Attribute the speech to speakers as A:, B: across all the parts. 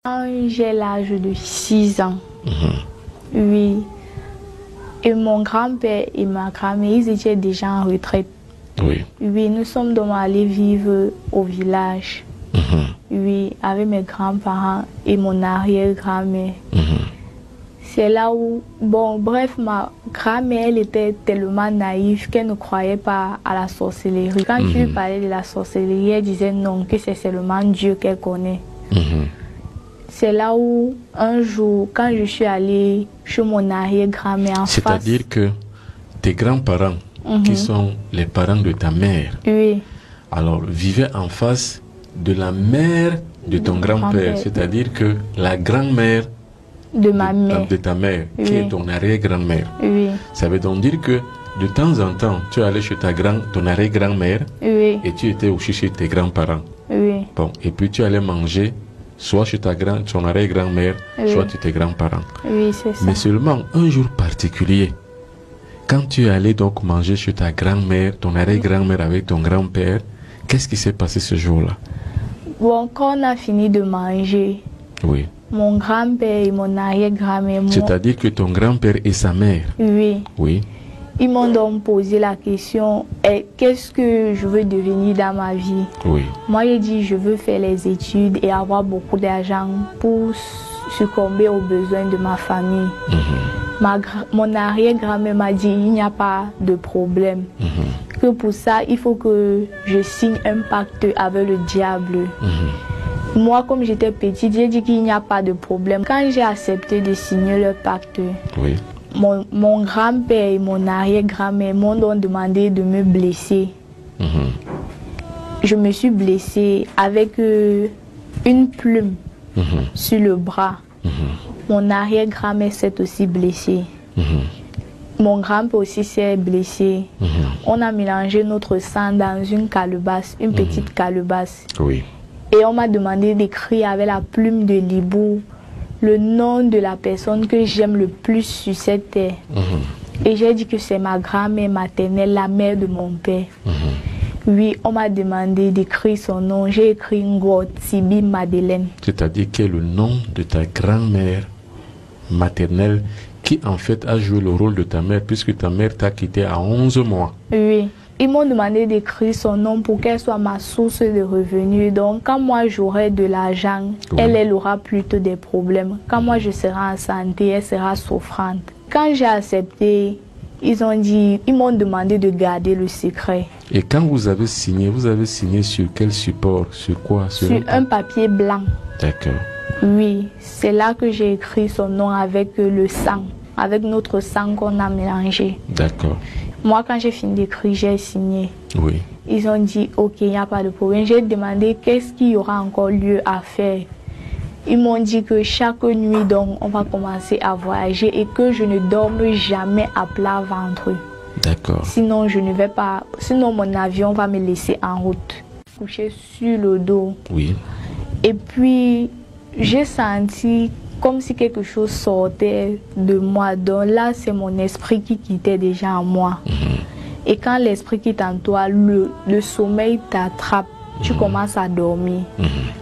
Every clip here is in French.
A: Quand j'ai l'âge de 6 ans, oui, et mon grand-père et ma grand-mère, ils étaient déjà en retraite.
B: Oui.
A: Oui, nous sommes donc allés vivre au village. Oui, avec mes grands-parents et mon arrière-grand-mère. C'est là où, bon, bref, ma grand-mère, elle était tellement naïve qu'elle ne croyait pas à la sorcellerie. Quand je lui parlais de la sorcellerie, elle disait non, que c'est seulement Dieu qu'elle connaît. C'est là où, un jour, quand je suis allée chez mon arrière-grand-mère en face...
B: C'est-à-dire que tes grands-parents, qui sont les parents de ta mère,
A: oui,
B: alors vivaient en face de la mère de ton grand-père, c'est-à-dire que la grand-mère
A: de ma mère,
B: de ta mère, qui est ton arrière-grand-mère.
A: oui,
B: Ça veut donc dire que de temps en temps, tu allais chez ton arrière-grand-mère
A: oui,
B: et tu étais aussi chez tes grands-parents.
A: oui,
B: Bon, et puis tu allais manger soit chez ton arrière-grand-mère, soit chez tes grands-parents.
A: oui, c'est ça.
B: Mais seulement un jour particulier, quand tu es allé donc manger chez ta grand-mère, ton arrière-grand-mère avec ton grand-père, qu'est-ce qui s'est passé ce jour-là?
A: Bon, quand on a fini de manger,
B: Oui.
A: mon grand-père et mon arrière-grand-mère,
B: C'est-à-dire que ton grand-père et sa mère,
A: oui,
B: oui,
A: ils m'ont donc posé la question, qu'est-ce que je veux devenir dans ma vie?
B: oui,
A: Moi, j'ai dit, je veux faire les études et avoir beaucoup d'argent pour succomber aux besoins de ma famille. Mon arrière-grand-mère m'a dit, il n'y a pas de problème. Que pour ça, il faut que je signe un pacte avec le diable. Moi, comme j'étais petite, j'ai dit qu'il n'y a pas de problème. Quand j'ai accepté de signer le pacte,
B: oui,
A: mon grand-père et mon arrière-grand-mère m'ont donc demandé de me blesser. Je me suis blessée avec une plume sur le bras. Mon arrière-grand-mère s'est aussi blessée. Mon grand-père aussi s'est blessé. On a mélangé notre sang dans une calebasse, une petite calebasse.
B: oui.
A: Et on m'a demandé d'écrire avec la plume de l'hibou le nom de la personne que j'aime le plus sur cette terre. Et j'ai dit que c'est ma grand-mère maternelle, la mère de mon père. Oui, on m'a demandé d'écrire son nom. J'ai écrit Ngo Tibi Madeleine.
B: C'est-à-dire quel est le nom de ta grand-mère maternelle qui en fait a joué le rôle de ta mère puisque ta mère t'a quitté à 11 mois.
A: Oui. Ils m'ont demandé d'écrire son nom pour qu'elle soit ma source de revenus. Donc, quand moi j'aurai de l'argent, elle aura plutôt des problèmes. Quand moi je serai en santé, elle sera souffrante. Quand j'ai accepté, ils m'ont demandé de garder le secret.
B: Et quand vous avez signé sur quel support? Sur quoi?
A: Sur un papier blanc.
B: D'accord.
A: Oui, c'est là que j'ai écrit son nom avec le sang, avec notre sang qu'on a mélangé.
B: D'accord.
A: Moi, quand j'ai fini d'écrire, j'ai signé.
B: Oui.
A: Ils ont dit, ok, il n'y a pas de problème. J'ai demandé qu'est-ce qu'il y aura encore lieu à faire. Ils m'ont dit que chaque nuit, donc, on va commencer à voyager et que je ne dorme jamais à plat ventre.
B: D'accord.
A: Sinon, je ne vais pas. Sinon, mon avion va me laisser en route. Coucher sur le dos.
B: Oui.
A: Et puis, j'ai senti comme si quelque chose sortait de moi. Donc là, c'est mon esprit qui quittait déjà en moi. Et quand l'esprit quitte en toi, le sommeil t'attrape. Tu commences à dormir.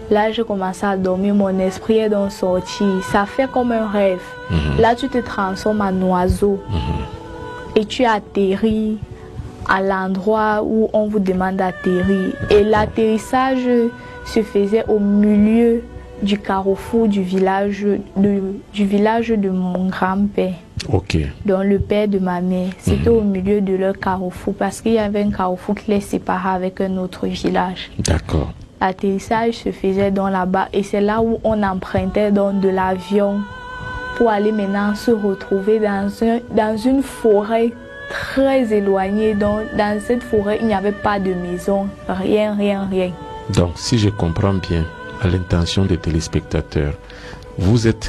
A: Là, je commence à dormir. Mon esprit est donc sorti. Ça fait comme un rêve. Là, tu te transformes en oiseau. Et tu atterris à l'endroit où on vous demande d'atterrir. Et l'atterrissage se faisait au milieu du carrefour du village de mon grand-père.
B: Ok.
A: Donc le père de ma mère. C'était au milieu de leur carrefour parce qu'il y avait un carrefour qui les séparait avec un autre village.
B: D'accord.
A: L'atterrissage se faisait dans là-bas et c'est là où on empruntait donc de l'avion pour aller maintenant se retrouver dans une forêt très éloignée. Donc dans cette forêt, il n'y avait pas de maison, rien.
B: Donc si je comprends bien, à l'intention des téléspectateurs,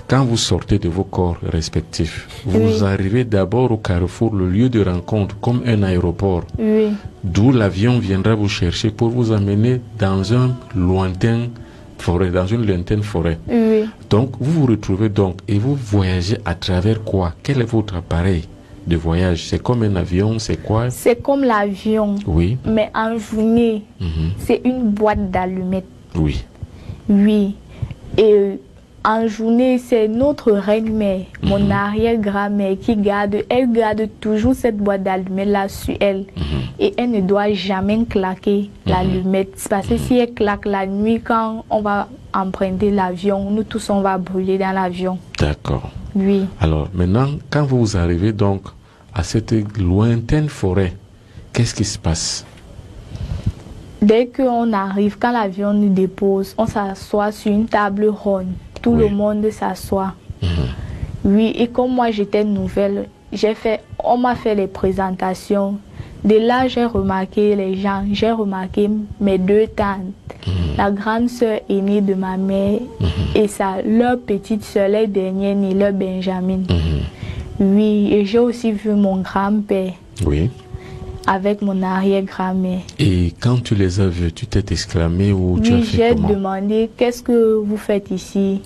B: quand vous sortez de vos corps respectifs, vous arrivez d'abord au carrefour, le lieu de rencontre, comme un aéroport, d'où l'avion viendra vous chercher pour vous amener dans une lointaine forêt. Donc vous vous retrouvez donc et vous voyagez à travers quoi? Quel est votre appareil de voyage? C'est comme un avion, c'est quoi?
A: C'est comme l'avion, mais en journée, c'est une boîte d'allumettes.
B: Oui.
A: Oui. Et en journée, c'est notre reine-mère, mon arrière-grand-mère, elle garde toujours cette boîte d'allumettes là sur elle. Et elle ne doit jamais claquer l'allumette. Parce que si elle claque la nuit, quand on va emprunter l'avion, nous tous on va brûler dans l'avion.
B: D'accord.
A: Oui.
B: Alors maintenant, quand vous arrivez donc à cette lointaine forêt, qu'est-ce qui se passe?
A: Dès qu'on arrive, quand l'avion nous dépose, on s'assoit sur une table ronde. Tout le monde s'assoit. Oui, et comme moi j'étais nouvelle, on m'a fait les présentations. De là, j'ai remarqué les gens, j'ai remarqué mes deux tantes, la grande sœur aînée de ma mère et leur petite sœur, les dernières née, leur Benjamin. Oui, et j'ai aussi vu mon grand-père. Oui. Avec mon arrière-grand-mère.
B: Et quand tu les as vus, tu t'es exclamé ou tu as fait comment?
A: J'ai demandé, qu'est-ce que vous faites ici?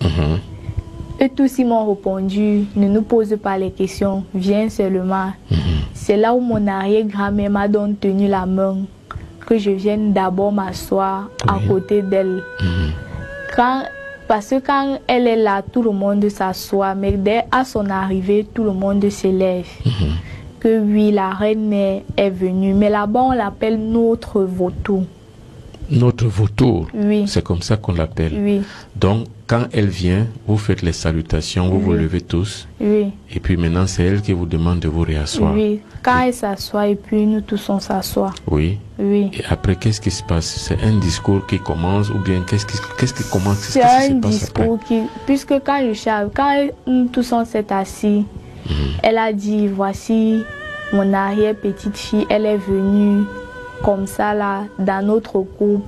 A: Eux tous ils m'ont répondu, ne nous pose pas les questions, viens seulement. C'est là où mon arrière-grand-mère m'a donc tenu la main, que je vienne d'abord m'asseoir à côté d'elle. Parce que quand elle est là, tout le monde s'assoit, mais dès à son arrivée, tout le monde se lève. Que oui, la reine-mère est venue, mais là-bas on l'appelle notre vautour.
B: Notre vautour,
A: oui.
B: C'est comme ça qu'on l'appelle.
A: Oui.
B: Donc, quand elle vient, vous faites les salutations, vous vous levez tous.
A: Oui.
B: Et puis maintenant, c'est elle qui vous demande de vous réasseoir.
A: Oui. Quand elle s'assoit et puis nous tous on s'assoit.
B: Oui.
A: Oui.
B: Et après, qu'est-ce qui se passe? C'est un discours qui commence ou bien qu'est-ce qui commence?
A: C'est un discours puisque quand nous tous on s'est assis, elle a dit, voici mon arrière-petite-fille, elle est venue comme ça là dans notre cour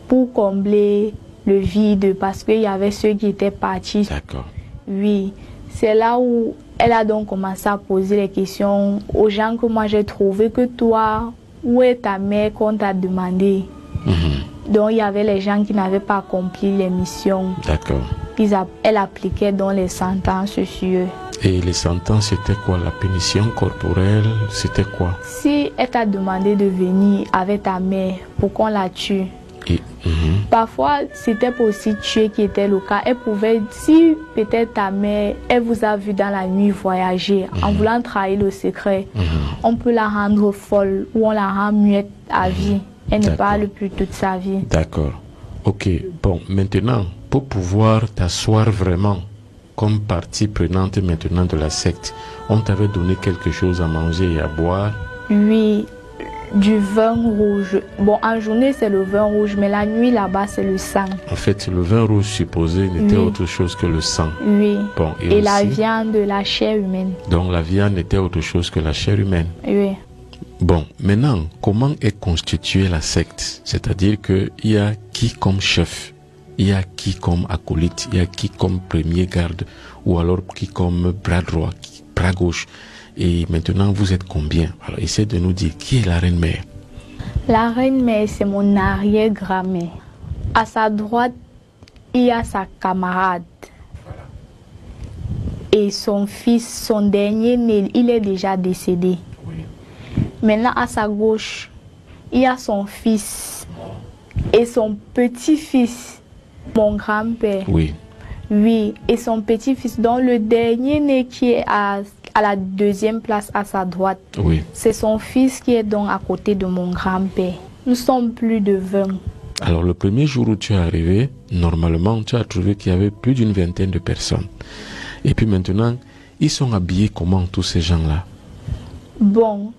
A: pour combler le vide parce qu'il y avait ceux qui étaient partis.
B: D'accord.
A: Oui, c'est là où elle a donc commencé à poser les questions aux gens que moi j'ai trouvé que toi, où est ta mère qu'on t'a demandé? Donc il y avait les gens qui n'avaient pas accompli les missions.
B: D'accord.
A: Elle appliquait donc les sentences sur eux.
B: Et les sentences, c'était quoi? La punition corporelle, c'était quoi?
A: Si elle t'a demandé de venir avec ta mère pour qu'on la tue, parfois c'était pour aussi tuer qui était le cas. Elle pouvait, si peut-être ta mère, elle vous a vu dans la nuit voyager en voulant trahir le secret, on peut la rendre folle ou on la rend muette à vie. Elle ne parle plus toute sa vie. D'accord.
B: Ok, bon, maintenant, pour pouvoir t'asseoir vraiment comme partie prenante maintenant de la secte, on t'avait donné quelque chose à manger et à boire?
A: Oui, du vin rouge. Bon, en journée c'est le vin rouge, mais la nuit là-bas c'est le sang.
B: En fait, le vin rouge supposé n'était autre chose que le sang.
A: Oui.
B: Bon,
A: et aussi, la viande, la chair humaine.
B: Donc la viande était autre chose que la chair humaine.
A: Oui.
B: Bon, maintenant, comment est constituée la secte? C'est-à-dire qu'il y a qui comme chef? Il y a qui comme acolyte? Il y a qui comme premier garde? Ou alors qui comme bras droit, bras gauche? Et maintenant, vous êtes combien? Alors, essayez de nous dire qui est la reine-mère.
A: La reine-mère, c'est mon arrière-grand-mère. À sa droite, il y a sa camarade. Et son fils, son dernier né, il est déjà décédé. Oui. Maintenant, à sa gauche, il y a son fils et son petit-fils, mon grand-père.
B: Oui.
A: Oui, et son petit-fils, dont le dernier né qui est à la deuxième place à sa droite.
B: Oui.
A: C'est son fils qui est donc à côté de mon grand-père. Nous sommes plus de 20.
B: Alors le premier jour où tu es arrivé, normalement tu as trouvé qu'il y avait plus d'une vingtaine de personnes. Et puis maintenant, ils sont habillés comment tous ces gens-là?
A: Bon,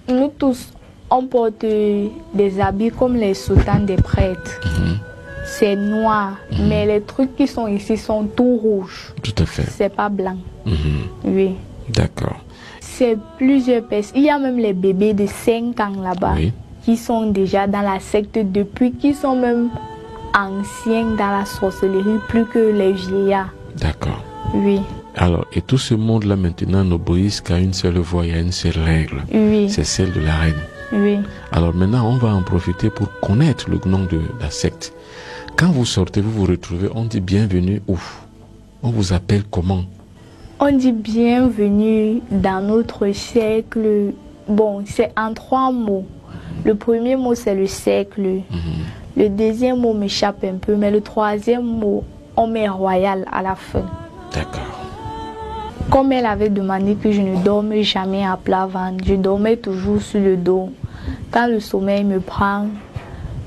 A: nous tous, on porte des habits comme les soutanes des prêtres. C'est noir, mais les trucs qui sont ici sont tout rouges.
B: Tout à fait.
A: C'est pas blanc. Oui.
B: D'accord.
A: C'est plusieurs personnes. Il y a même les bébés de 5 ans là-bas qui sont déjà dans la secte depuis, qui sont même anciens dans la sorcellerie plus que les vieillards.
B: D'accord.
A: Oui.
B: Alors, et tout ce monde-là maintenant n'obéissent qu'à une seule voie et à une seule règle.
A: Oui.
B: C'est celle de la reine.
A: Oui.
B: Alors maintenant, on va en profiter pour connaître le nom de la secte. Quand vous sortez, vous vous retrouvez, on dit bienvenue où? On vous appelle comment?
A: On dit bienvenue dans notre cercle. Bon, c'est en 3 mots. Le premier mot, c'est le cercle. Le deuxième mot m'échappe un peu, mais le troisième mot, on met royal à la fin.
B: D'accord.
A: Comme elle avait demandé que je ne dorme jamais à plat ventre, je dormais toujours sur le dos. Quand le sommeil me prend,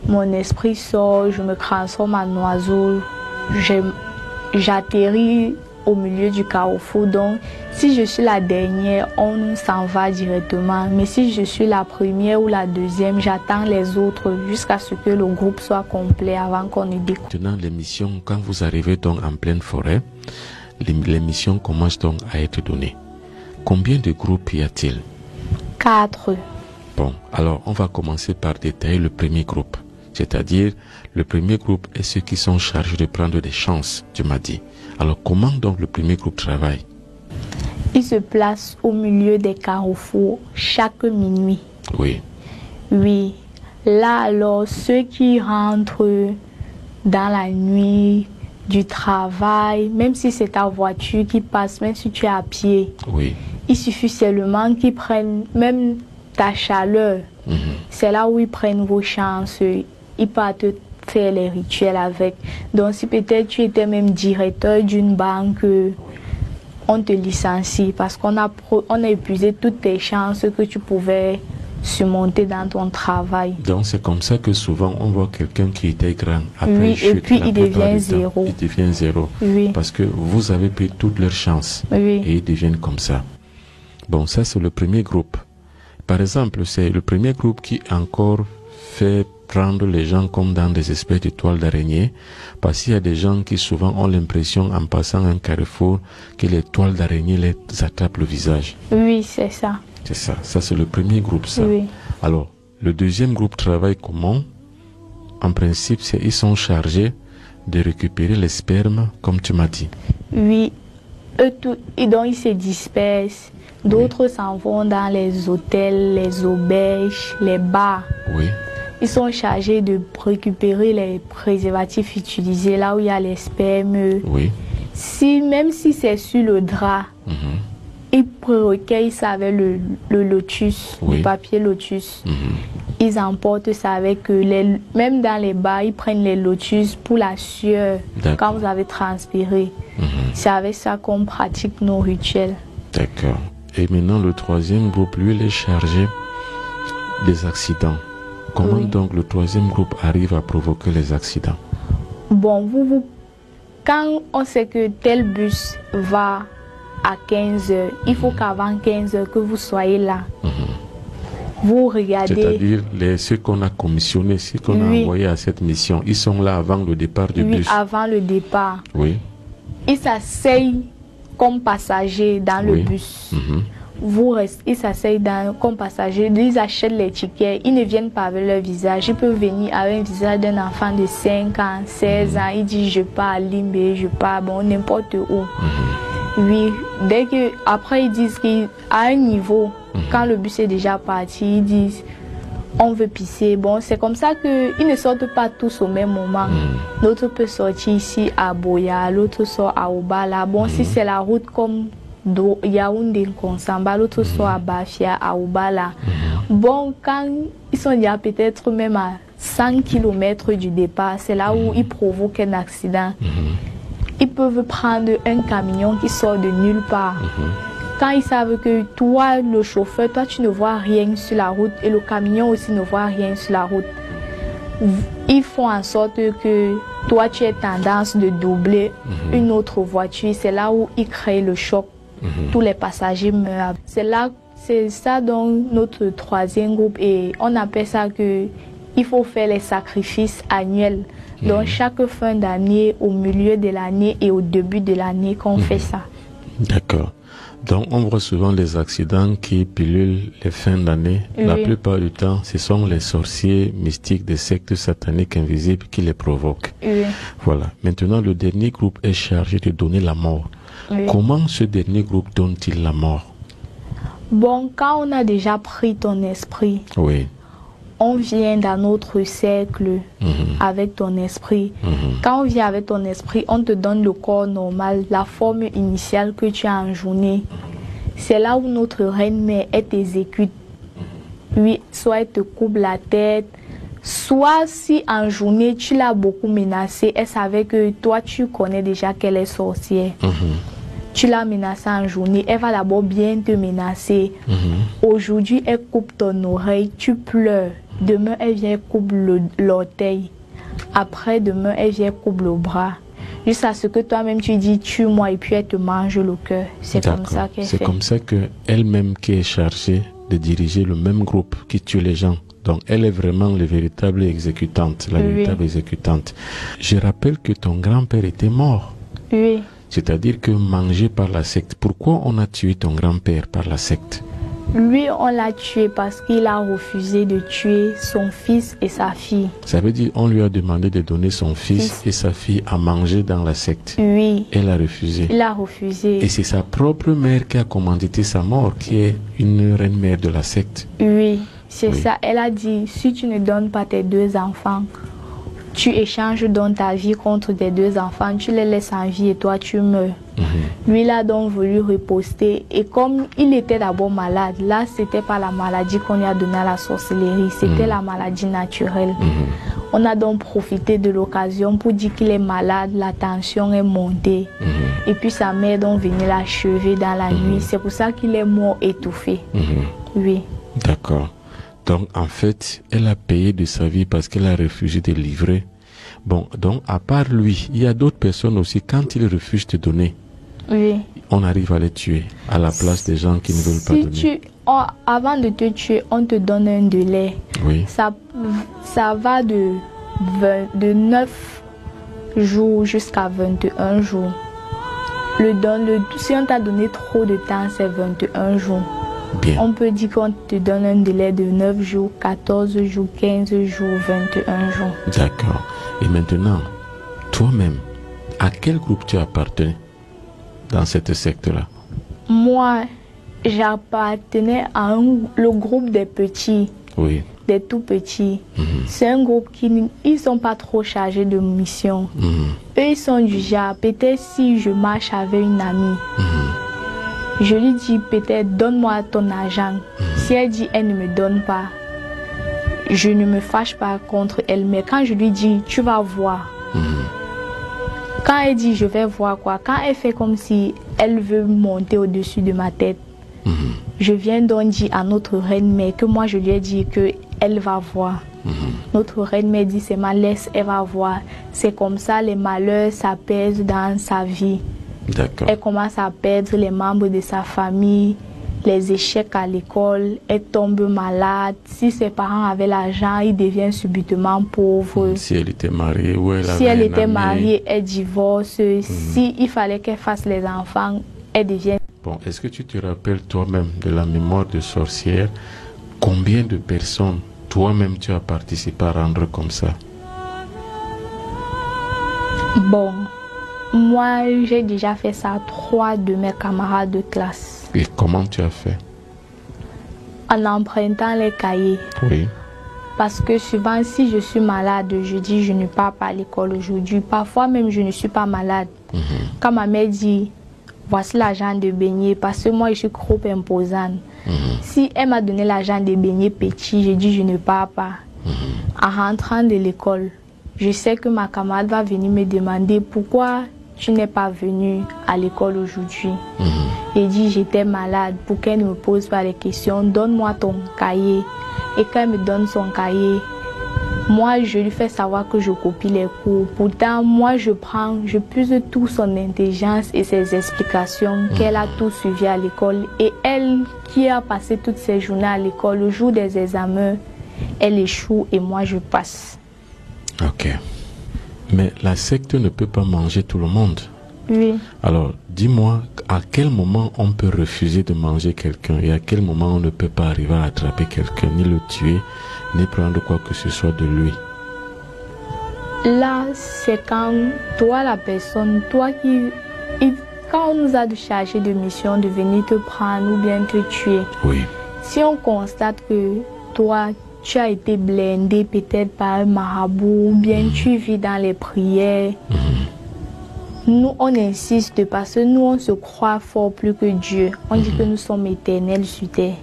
A: mon esprit sort, je me transforme en oiseau, j'atterris au milieu du carrefour. Donc, si je suis la dernière, on s'en va directement. Mais si je suis la première ou la deuxième, j'attends les autres jusqu'à ce que le groupe soit complet avant qu'on ne découvre.
B: Maintenant, l'émission, quand vous arrivez donc en pleine forêt, l'émission commence donc à être donnée. Combien de groupes y a-t-il?
A: 4.
B: Bon, alors on va commencer par détailler le premier groupe. C'est-à-dire, le premier groupe est ceux qui sont chargés de prendre des chances, tu m'as dit. Alors, comment donc le premier groupe travaille?
A: Il se place au milieu des carrefours chaque minuit.
B: Oui.
A: Oui. Là, alors, ceux qui rentrent dans la nuit du travail, même si c'est ta voiture qui passe, même si tu es à pied,
B: oui.
A: Il suffit seulement qu'ils prennent même ta chaleur. C'est là où ils prennent vos chances. Ils partent faire les rituels avec. Donc si peut-être tu étais même directeur d'une banque, on te licencie parce qu'on a épuisé toutes tes chances que tu pouvais surmonter dans ton travail.
B: Donc c'est comme ça que souvent on voit quelqu'un qui était grand. Après
A: oui,
B: chute,
A: et puis il devient zéro.
B: Il devient zéro.
A: Oui.
B: Parce que vous avez pris toutes leurs chances.
A: Oui.
B: Et ils deviennent comme ça. Bon, ça c'est le premier groupe. Par exemple, c'est le premier groupe qui encore fait prendre les gens comme dans des espèces de toiles d'araignée, parce qu'il y a des gens qui souvent ont l'impression en passant un carrefour que les toiles d'araignée les attrapent le visage.
A: Oui, c'est ça.
B: C'est ça, ça c'est le premier groupe ça.
A: Oui.
B: Alors, le deuxième groupe travaille comment? En principe, ils sont chargés de récupérer les spermes, comme tu m'as dit.
A: Oui, et donc ils se dispersent. D'autres s'en vont dans les hôtels, les auberges, les bars.
B: Oui.
A: Ils sont chargés de récupérer les préservatifs utilisés là où il y a les spermes.
B: Oui.
A: Même si c'est sur le drap, ils recueillent ça avec le lotus, le papier lotus. Ils emportent ça avec eux. Même dans les bars, ils prennent les lotus pour la sueur quand vous avez transpiré. C'est avec ça qu'on pratique nos rituels.
B: D'accord. Et maintenant, le troisième groupe, lui, il est chargé des accidents. Comment donc le troisième groupe arrive à provoquer les accidents?
A: Bon, quand on sait que tel bus va à 15 h, il faut qu'avant 15 h que vous soyez là. Vous regardez.
B: C'est-à-dire ceux qu'on a commissionnés, ceux qu'on a envoyés à cette mission, ils sont là avant le départ du bus.
A: Oui, avant le départ.
B: Oui.
A: Ils s'asseyent comme passagers dans le bus. Ils s'asseyent comme passagers, ils achètent les tickets, ils ne viennent pas avec leur visage. Ils peuvent venir avec un visage d'un enfant de 5 ans, 16 ans. Ils disent je pars à Limbe, je pars n'importe où. Oui, après ils disent qu'à un niveau, quand le bus est déjà parti, ils disent on veut pisser. Bon, c'est comme ça qu'ils ne sortent pas tous au même moment. L'autre peut sortir ici à Boya, l'autre sort à Obala. Bon, si c'est la route comme Yaoundé Konsamba, l'autre sort à Bafia, à Obala. Bon, quand ils sont déjà peut-être même à 100 km du départ, c'est là où ils provoquent un accident. Ils peuvent prendre un camion qui sort de nulle part. Quand ils savent que toi, le chauffeur, toi tu ne vois rien sur la route et le camion aussi ne voit rien sur la route, ils font en sorte que toi tu aies tendance de doubler une autre voiture. C'est là où ils créent le choc. Tous les passagers meurent. C'est ça donc notre troisième groupe et on appelle ça que il faut faire les sacrifices annuels. Donc chaque fin d'année, au milieu de l'année et au début de l'année qu'on fait ça.
B: D'accord. Donc on voit souvent les accidents qui pilulent les fins d'année. La plupart du temps, ce sont les sorciers mystiques des sectes sataniques invisibles qui les provoquent. Voilà. Maintenant, le dernier groupe est chargé de donner la mort. Comment ce dernier groupe donne-t-il la mort?
A: Bon, quand on a déjà pris ton esprit, on vient dans notre cercle avec ton esprit. Quand on vient avec ton esprit, on te donne le corps normal, la forme initiale que tu as enjournée. C'est là où notre reine mère t'exécute. Oui, soit elle te coupe la tête, Soit si en journée tu l'as beaucoup menacée, elle savait que toi tu connais déjà qu'elle est sorcière. Tu l'as menacée en journée, elle va d'abord bien te menacer. Aujourd'hui, elle coupe ton oreille, tu pleures. Demain, elle vient coupe l'orteil. Après, demain, elle vient coupe le bras. Jusqu'à ce que toi-même tu dis tue-moi et puis elle te mange le cœur. C'est comme ça qu'elle fait.
B: C'est comme ça qu'elle-même qui est chargée de diriger le même groupe qui tue les gens. Donc elle est vraiment la véritable exécutante, véritable exécutante. Je rappelle que ton grand-père était mort.
A: Oui.
B: C'est-à-dire que mangé par la secte. Pourquoi on a tué ton grand-père par la secte?
A: Lui, on l'a tué parce qu'il a refusé de tuer son fils et sa fille.
B: Ça veut dire on lui a demandé de donner son fils et sa fille à manger dans la secte.
A: Oui.
B: Elle a refusé.
A: Il a refusé.
B: Et c'est sa propre mère qui a commandité sa mort, qui est une reine-mère de la secte.
A: Oui, c'est ça. Elle a dit, si tu ne donnes pas tes 2 enfants, tu échanges donc ta vie contre tes 2 enfants, tu les laisses en vie et toi tu meurs. Lui, il a donc voulu riposter. Et comme il était d'abord malade, là, c'était pas la maladie qu'on lui a donnée à la sorcellerie, c'était la maladie naturelle. On a donc profité de l'occasion pour dire qu'il est malade, la tension est montée. Et puis sa mère donc venait l'achever dans la nuit. C'est pour ça qu'il est mort étouffé. Oui.
B: D'accord. Donc, en fait, elle a payé de sa vie parce qu'elle a refusé de livrer. Bon, donc, à part lui, il y a d'autres personnes aussi, quand ils refusent de donner, on arrive à les tuer à la place des gens qui ne veulent pas donner.
A: Avant de te tuer, on te donne un délai.
B: Oui.
A: Ça va de 9 jours jusqu'à 21 jours. Si on t'a donné trop de temps, c'est 21 jours.
B: Bien.
A: On peut dire qu'on te donne un délai de 9 jours, 14 jours, 15 jours, 21 jours.
B: D'accord. Et maintenant, toi-même, à quel groupe tu appartenais dans cette secte-là?
A: Moi, j'appartenais à le groupe des petits.
B: Oui.
A: Des tout petits. C'est un groupe qui ils sont pas trop chargés de mission. Eux, ils sont du genre, peut-être si je marche avec une amie, je lui dis peut-être donne-moi ton argent. Si elle dit elle ne me donne pas, je ne me fâche pas contre elle. Mais quand je lui dis tu vas voir, quand elle dit je vais voir quoi, quand elle fait comme si elle veut monter au-dessus de ma tête, je viens donc dire à notre reine-mère que moi je lui ai dit que elle va voir. Notre reine-mère dit c'est ma laisse, elle va voir. C'est comme ça les malheurs s'apaisent dans sa vie. Elle commence à perdre les membres de sa famille, les échecs à l'école, elle tombe malade. Si ses parents avaient l'argent, il devient subitement pauvre.
B: Si elle était mariée,
A: si elle était mariée, elle divorce. Si il fallait qu'elle fasse les enfants, elle devient...
B: Bon, est-ce que tu te rappelles toi-même de la mémoire de sorcière, combien de personnes toi-même tu as participé à rendre comme ça?
A: Bon, moi j'ai déjà fait ça à 3 de mes camarades de classe.
B: Et comment tu as fait?
A: En empruntant les cahiers.
B: Oui.
A: Parce que souvent, si je suis malade, je dis je ne pars pas à l'école aujourd'hui. Parfois même, je ne suis pas malade. Quand ma mère dit, voici l'argent de beignet, parce que moi, je suis trop imposante. Si elle m'a donné l'argent de beignet petit, je dis je ne pars pas. En rentrant de l'école, je sais que ma camarade va venir me demander pourquoi tu n'es pas venu à l'école aujourd'hui. Et dit j'étais malade, pour qu'elle ne me pose pas les questions, donne-moi ton cahier. Et quand elle me donne son cahier, moi je lui fais savoir que je copie les cours. Pourtant moi je puise tout son intelligence et ses explications, qu'elle a tout suivi à l'école. Et elle qui a passé toutes ses journées à l'école, le jour des examens, elle échoue et moi je passe.
B: Ok. Mais la secte ne peut pas manger tout le monde.
A: Oui.
B: Alors, dis-moi, à quel moment on peut refuser de manger quelqu'un et à quel moment on ne peut pas arriver à attraper quelqu'un, ni le tuer, ni prendre quoi que ce soit de lui?
A: Là, c'est quand toi, la personne, quand on nous a chargé de mission de venir te prendre ou bien te tuer,
B: oui.
A: Si on constate que toi, tu as été blindé peut-être par un marabout ou bien tu vis dans les prières, nous on insiste parce que nous on se croit fort plus que Dieu. On dit que nous sommes éternels sur terre.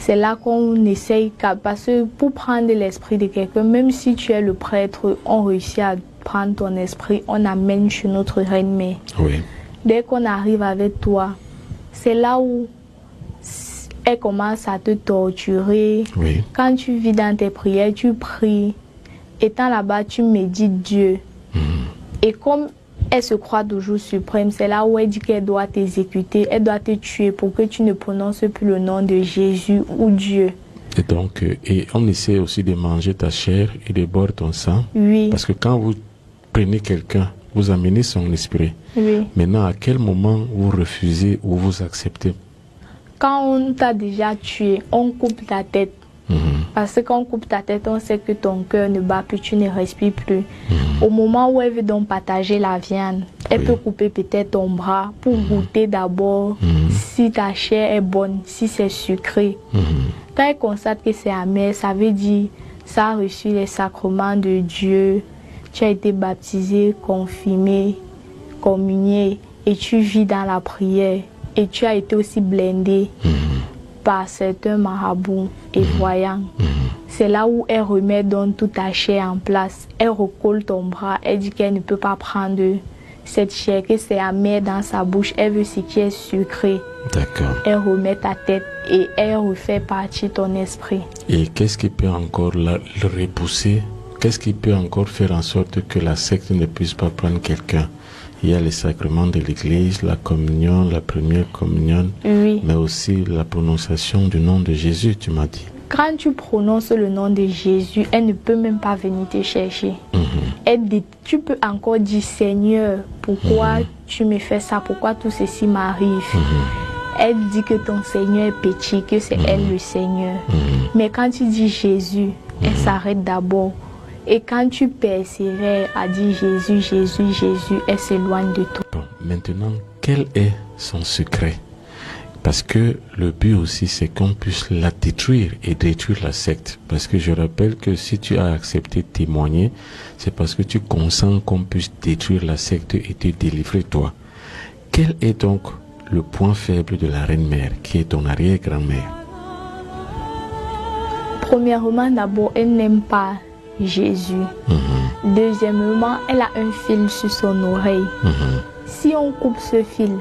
A: C'est là qu'on essaye, parce que pour prendre l'esprit de quelqu'un, même si tu es le prêtre, on réussit à prendre ton esprit, on amène chez notre reine-mère.
B: Oui.
A: Dès qu'on arrive avec toi, c'est là où elle commence à te torturer.
B: Oui.
A: Quand tu vis dans tes prières, tu pries. Étant là-bas, tu médites Dieu. Et comme elle se croit toujours suprême, c'est là où elle dit qu'elle doit t'exécuter, elle doit te tuer pour que tu ne prononces plus le nom de Jésus ou Dieu.
B: Et donc, et on essaie aussi de manger ta chair et de boire ton sang.
A: Oui.
B: Parce que quand vous prenez quelqu'un, vous amenez son esprit.
A: Oui.
B: Maintenant, à quel moment vous refusez ou vous acceptez?
A: Quand on t'a déjà tué, on coupe ta tête. Parce que quand on coupe ta tête, on sait que ton cœur ne bat plus, tu ne respires plus. Au moment où elle veut donc partager la viande, elle peut couper peut-être ton bras pour goûter d'abord si ta chair est bonne, si c'est sucré. Quand elle constate que c'est amer, ça veut dire ça a reçu les sacrements de Dieu, tu as été baptisé, confirmé, communié et tu vis dans la prière et tu as été aussi blindé par certains marabouts et voyants. C'est là où elle remet donc toute ta chair en place. Elle recolle ton bras. Elle dit qu'elle ne peut pas prendre cette chair, que c'est amer dans sa bouche. Elle veut ce qui est sucré.
B: D'accord.
A: Elle remet ta tête et elle refait partir ton esprit.
B: Et qu'est-ce qui peut encore le repousser? Qu'est-ce qui peut encore faire en sorte que la secte ne puisse pas prendre quelqu'un? Il y a les sacrements de l'église, la communion, la première communion, mais aussi la prononciation du nom de Jésus, tu m'as dit.
A: Quand tu prononces le nom de Jésus, elle ne peut même pas venir te chercher. Tu peux encore dire, Seigneur, pourquoi tu me fais ça? Pourquoi tout ceci m'arrive? Elle dit que ton Seigneur est petit, que c'est elle le Seigneur. Mais quand tu dis Jésus, elle s'arrête d'abord. Et quand tu persévères à dire Jésus, Jésus, Jésus, elle s'éloigne de toi.
B: Bon, maintenant, quel est son secret? Parce que le but aussi, c'est qu'on puisse la détruire et détruire la secte. Parce que je rappelle que si tu as accepté de témoigner, c'est parce que tu consens qu'on puisse détruire la secte et te délivrer toi. Quel est donc le point faible de la reine-mère, qui est ton arrière-grand-mère?
A: Premièrement, d'abord, elle n'aime pas Jésus. Deuxièmement, elle a un fil sur son oreille. Si on coupe ce fil,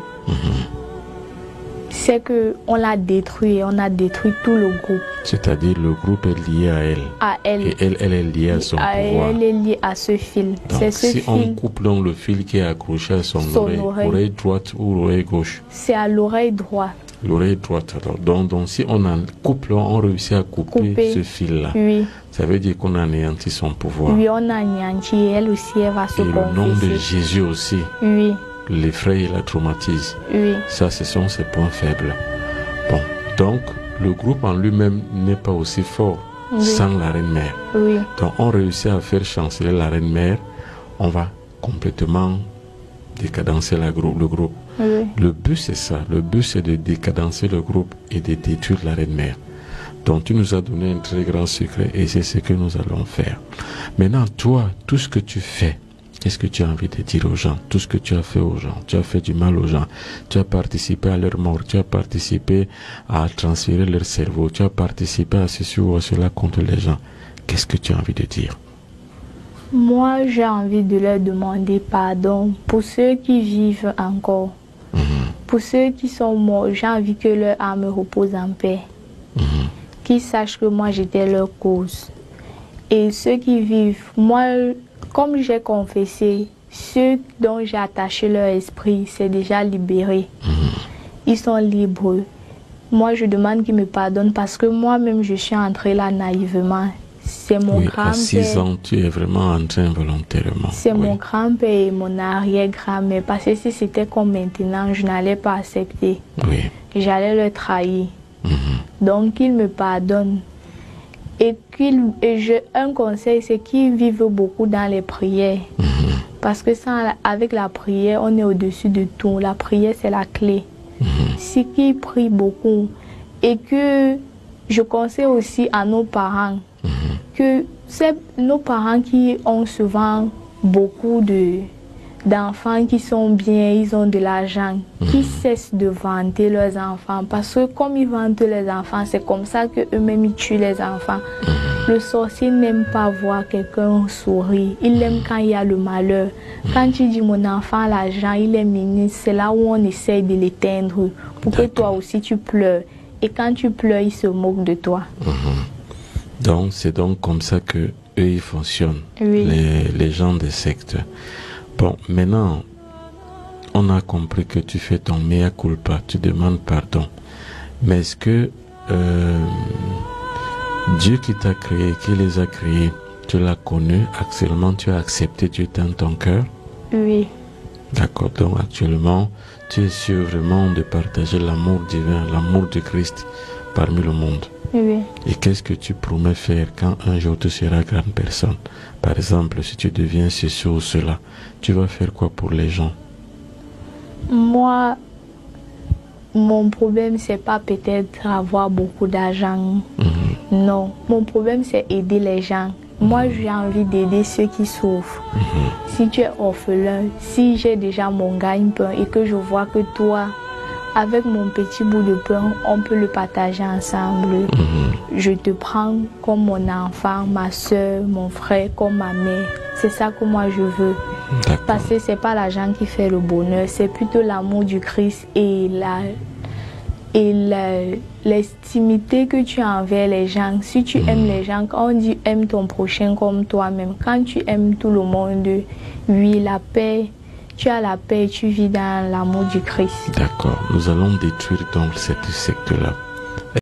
A: c'est qu'on l'a détruit, on a détruit tout le groupe.
B: C'est-à-dire le groupe est lié à elle.
A: À elle.
B: Et elle est liée à son pouvoir.
A: Elle est liée à ce fil.
B: Donc si on coupe donc le fil qui est accroché à son oreille droite ou l'oreille gauche?
A: C'est à l'oreille droite.
B: L'oreille droite. Alors, donc si on en coupe, on réussit à couper ce fil-là.
A: Oui.
B: Ça veut dire qu'on a anéanti son pouvoir.
A: Oui, on a anéanti. Elle aussi, elle va se confesser.
B: Et le nom de Jésus aussi.
A: Oui.
B: L'effraie et la traumatise.
A: Oui.
B: Ça, ce sont ses points faibles. Bon, donc, le groupe en lui-même n'est pas aussi fort sans la reine-mère.
A: Oui.
B: Donc, on réussit à faire chanceler la reine-mère, on va complètement décadencer le groupe.
A: Oui.
B: Le but, c'est ça. Le but, c'est de décadencer le groupe et de détruire la reine-mère. Donc, tu nous as donné un très grand secret et c'est ce que nous allons faire. Maintenant, toi, tout ce que tu fais, qu'est-ce que tu as envie de dire aux gens? Tout ce que tu as fait aux gens, tu as fait du mal aux gens, tu as participé à leur mort, tu as participé à transférer leur cerveau, tu as participé à ceci ou à cela contre les gens. Qu'est-ce que tu as envie de dire?
A: Moi, j'ai envie de leur demander pardon pour ceux qui vivent encore. Pour ceux qui sont morts, j'ai envie que leur âme repose en paix. Qu'ils sachent que moi, j'étais leur cause. Et ceux qui vivent, moi, comme j'ai confessé, ceux dont j'ai attaché leur esprit, c'est déjà libéré. Ils sont libres. Moi, je demande qu'ils me pardonnent parce que moi-même, je suis entrée là naïvement. C'est mon grand-père.
B: À 6 ans, tu es vraiment entré involontairement.
A: C'est mon grand-père et mon arrière-grand-mère. Parce que si c'était comme maintenant, je n'allais pas accepter. J'allais le trahir. Donc, qu'ils me pardonnent. Et un conseil, c'est qu'ils vivent beaucoup dans les prières. Parce que avec la prière, on est au-dessus de tout. La prière, c'est la clé. C'est qu'ils prient beaucoup. Et que je conseille aussi à nos parents que c'est nos parents qui ont souvent beaucoup d'enfants qui sont bien, ils ont de l'argent, qui cessent de vanter leurs enfants. Parce que comme ils vantent les enfants, c'est comme ça qu'eux-mêmes ils tuent les enfants. Le sorcier n'aime pas voir quelqu'un sourire. Il aime quand il y a le malheur. Quand tu dis mon enfant a l'argent, il est ministre, c'est là où on essaye de l'éteindre pour que toi aussi tu pleures. Et quand tu pleures, il se moque de toi.
B: Donc c'est donc comme ça que eux ils fonctionnent,
A: Oui.
B: les gens des sectes. Bon, maintenant, on a compris que tu fais ton mea culpa, tu demandes pardon. Mais est-ce que Dieu qui t'a créé, qui les a créés, tu l'as connu, actuellement tu as accepté Dieu dans ton cœur?
A: Oui.
B: D'accord, donc actuellement, tu es sûr vraiment de partager l'amour divin, l'amour de Christ parmi le monde.
A: Oui.
B: Et qu'est-ce que tu promets faire quand un jour tu seras grande personne? Par exemple, si tu deviens ceci ou cela, tu vas faire quoi pour les gens?
A: Moi, mon problème, c'est pas peut-être avoir beaucoup d'argent. Non, mon problème, c'est aider les gens. Moi, j'ai envie d'aider ceux qui souffrent. Si tu es orphelin, si j'ai déjà mon gagne-pain et que je vois que toi, avec mon petit bout de pain, on peut le partager ensemble. Je te prends comme mon enfant, ma soeur, mon frère, comme ma mère. C'est ça que moi je veux. Parce que c'est pas l'argent qui fait le bonheur, c'est plutôt l'amour du Christ et l'estimité que tu as envers les gens. Si tu aimes les gens, quand on dit aime ton prochain comme toi-même, quand tu aimes tout le monde, oui, la paix, tu as la paix et tu vis dans l'amour du Christ.
B: D'accord, nous allons détruire donc cette secte-là.